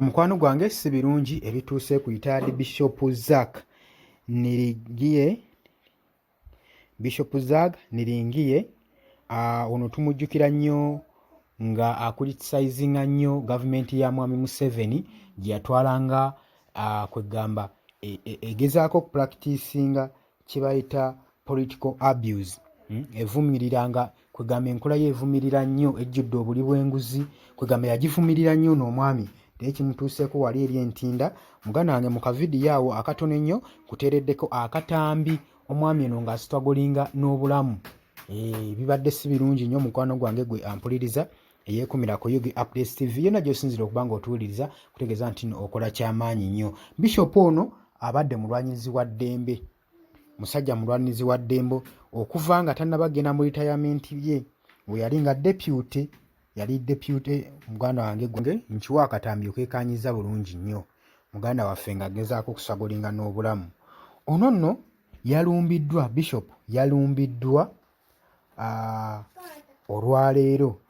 Mukwano gwange si birungi ebituuse ku itaadi Bishop Zak Niringiye. Ono tumujjukira nnyo nga akulitisayizinga nnyo gavumenti ya Mwami Museveni gye yatwalanga kwegamba egezaako okupulakitisinga kye bayita political abuse. Evumiriranga kwegamba enkola ye evumirira nnyo ejjudde obuli bw'enguzi, kwegamba yagivumirira nnyo n'omwami naye kimutuuseeko wali eri entinda. Muganda wange mu kavidiyo awo akatono ennyo kuteereddeko akatambi omwami eno ng'asitwagolinga n'obulamu. Bibadde si birungi nnyo mukwano gwange gwe ampuliriza eyeekumira ku Yugi Updates TV yonna gy'osinzira okuba ng'otuwuliriza kutegeeza nti no okola kyamaanyi nnyo. Bishop ono abadde mulwanyizi wa ddembe, musajja mulwanyizi wa ddembe okuva nga tannaba genda mu litayamenti ye we yali nga deputy. Yali deputy muganda wange gwange nkiwa akatambi okeekanyiza bulungi nnyo muganda waffe ng'agezaako okusagolinga n'obulamu. Ono nno yalumbiddwa, Bishop yalumbiddwa olwaleero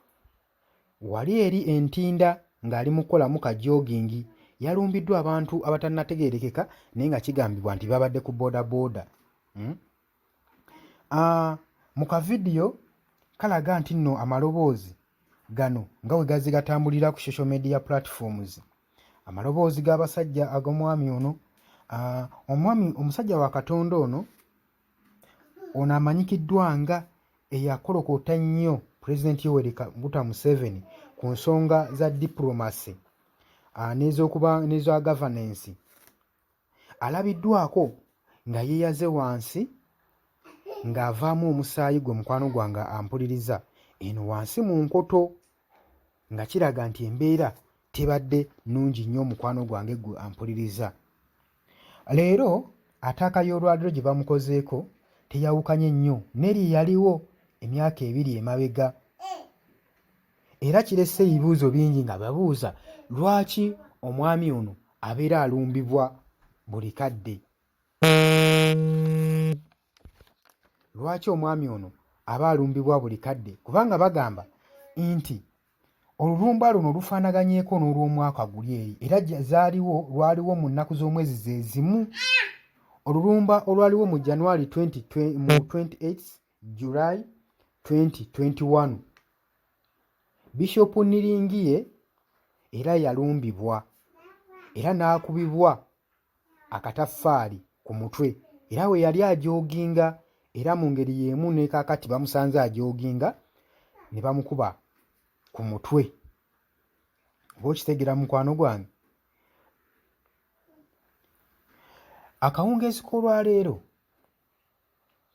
wali eri entinda ng'ali mu kukolamu kajoogingi. Yalumbiddwa abantu abatannategeerekeka naye nga kigambibwa nti babadde ku boodabooda. Mu kavidiyo kalaga nti nno amaloboozi gano nga bwe gazze gatambulira ku social media platforms, amaloboozi g'abasajja ag'omwami ono. Omusajja wa Katonda ono amanyikiddwa nga eyakolokota nnyo Pulezidenti Yoweri Kaguta Museveni ku nsonga za dipulomasi n'eza governance. Alabiddwako nga yeeyaze wansi ng'avaamu omusaayi gwe mukwano gwange ampuliriza eno wansi mu nkoto, nga kiraga nti embeera tebadde nnungi nnyo mukwano gwange gwe ampuliriza. Leero attaaka y'olwaleero gye bamukozeeko teyawukanye nnyo n'eri yaliwo emyaka 2 emabega, era kirese ebibuuzo bingi nga babuuza lwaki omwami ono abeera alumbibwa buli kadde. Lwaki omwami ono aba alumbibwa buli kadde? Kubanga bagamba nti olulumba luno lufaanaganyeeko n'olw'omwaka guli eri, era lwaliwo mu nnaku z'omwezi ze zimu. Olulumba olwaliwo mu January 28 July 2021, Bishop Niringiye era yalumbibwa era n'akubibwa akataffaali ku mutwe, era we yali ajooginga, era mu ngeri y'emu ne kaakati bamusanze ajooginga ne bamukuba ku mutwe. Oba okitegeera mukwano gwange? Akawungeezi k'olwaleero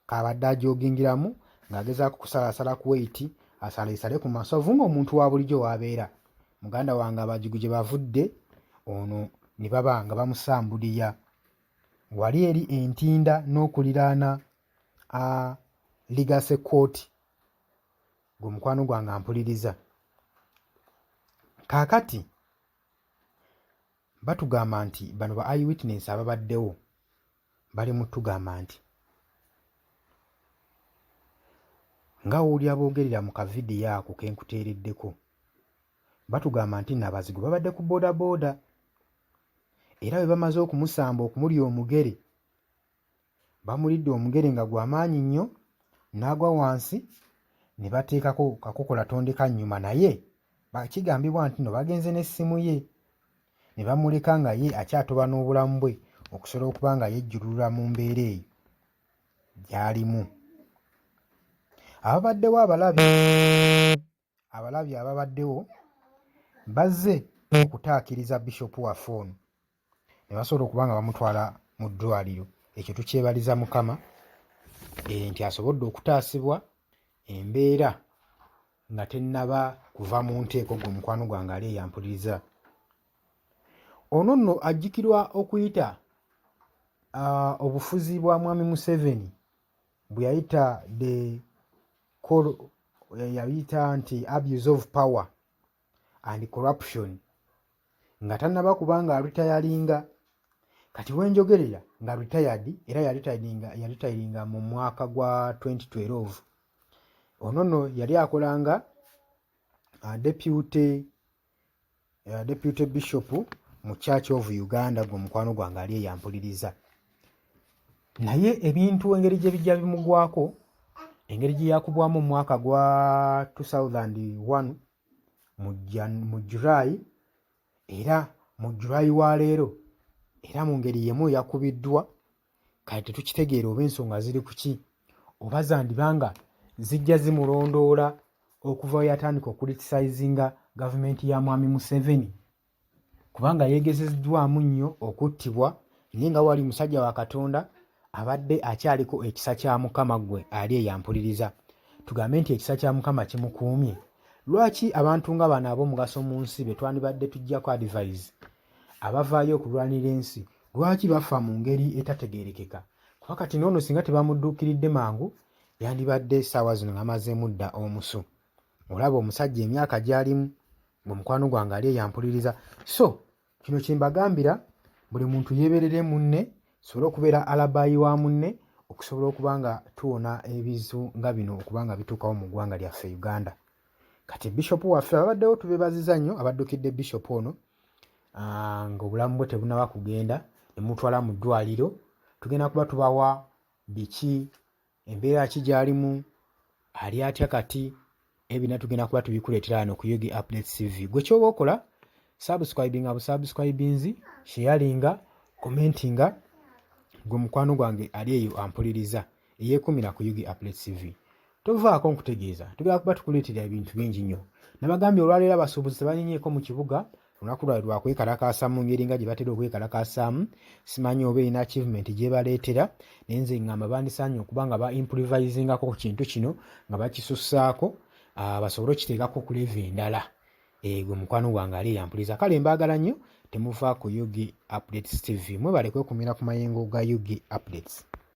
kabadde ajoogingiramu ng'agezaako kusalaasala ku weight asaleesale ku masovu ng'omuntu wa bulijjo w'abeera. Muganda wange abajugu gye bavudde ono ne baba nga bamusambuliya wali eri entinda n'okuliraana Legacy Court. Gwe mukwano gwange ampuliriza. Kaakati batugamba nti bano ba eyewitness ababaddewo bali mu tugamba nti nga wuli aboogerera mu kavidiyo ako ke nkuteereddeko, batugamba nti n'abazigu babadde ku boodabooda era bwe bamaze okumusamba okumulya omugere, bamulidde omugere nga gw'amaanyi nnyo n'agwa wansi ne bateekako kakokola tondeka nnyuma, naye kigambibwa nti no bagenze n'essimu ye ne bamuleka nga ye akyatoba n'obulamu bwe okusobola okuba nga yejjulula mu mbeera eyo gy'alimu. Ababaddewo abalabi ababaddewo bazze okutaakiriza Bishop waffe ono ne basobola okuba nga bamutwala mu ddwaliro. Ekyo tukyebaliza Mukama nti asobodde okutaasibwa, embeera nga tennaba kuva mu nteeko. Gwe mukwano gwange ali eyampuliriza. Ono nno ajjukirwa okuyita obufuzi bwa Mwami Museveni bwe yayita nti abuse of power and corruption, nga tannaba kubanga alitayalinga. Kati wenjogerera nga retired, era yalitayiringa mu mwaka gwa 2012. Ono nno yali akolanga deputy deputy bishop mu Church of Uganda gwe mukwano gwange ali eyampuliriza. Naye ebintu engeri gye bijja bimugwako, engeri gye yakubwamu mu mwaka gwa 2001 mu July, era mu July wa leero, era mu ngeri yemu yakubiddwa, kale tetukitegeera oba ensonga ziri ku ki, oba zandibanga zijja zimulondoola okuva we yatandika okuritisizinga gavumenti ya Mwami Museveni, kubanga yeegezeddwamu nnyo okuttibwa, naye nga wali musajja wa Katonda abadde akyaliko ekisa kya Mukama gwe ali eyampuliriza. Tugambe nti ekisa kya Mukama kimukuumye. Lwaki abantu nga bano ab'omugaso mu nsi be twandibadde tujjako advise abavaayo okulwanira ensi, lwaki bafa mu ngeri etategeerekeka? Kuba kati n'ono singa tebamudduukiridde mangu yandibadde essaawa zino ng'amazeemu dda omusu. Olaba omusajja emyaka gy'alimu, gwe mukwano gwange ali eyampuliriza. So kino kye mbagambira, buli muntu yeeberere munne, sobole okubeera alabayi wa munne, okusobola okuba nga tuwona ebizu nga bino okuba nga bituukawo mu ggwanga lyaffe Uganda. Kati bishop waffe abaddewo tubeebaziza nnyo, abaddukidde bishop ono ng'obulamu bwe tebunaba kugenda, ne mutwala mu ddwaliro. Tugenda kuba tubawa biki, embeera ki gy'alimu, ali atya kati, ebina tugenda kuba tubikuleetera wano ku Yugi Updates TV. Gwe ky'oba okola, subscribinga busubscribinzi, sharinga, commentinga, gwe mukwano gwange ali eyo ampuliriza, eyeekumira ku Yugi Updates TV. Tovaako nkutegeeza, tugenda kuba tukuleetera ebintu bingi nnyo. Nabagambye olwaleero abasuubuzi tebanyenyeeko mu kibuga, olunaku lwabwe lwa kwekalakaasa mu ngeri nga gye batera okwekalakaasaamu. Simanyi oba erina achievement gye baleetera, naye nze ngamba bandisaanye okuba nga ba-improvisingako ku kintu kino nga bakisussaako, basobole okiteekako ku level endala. Gwe mukwano gwange ali eyampuliriza. Kale mbaagala nnyo, temuva ku Yugi Updates TV. Mwebale kwekumira ku mayengo ga Yugi Updates.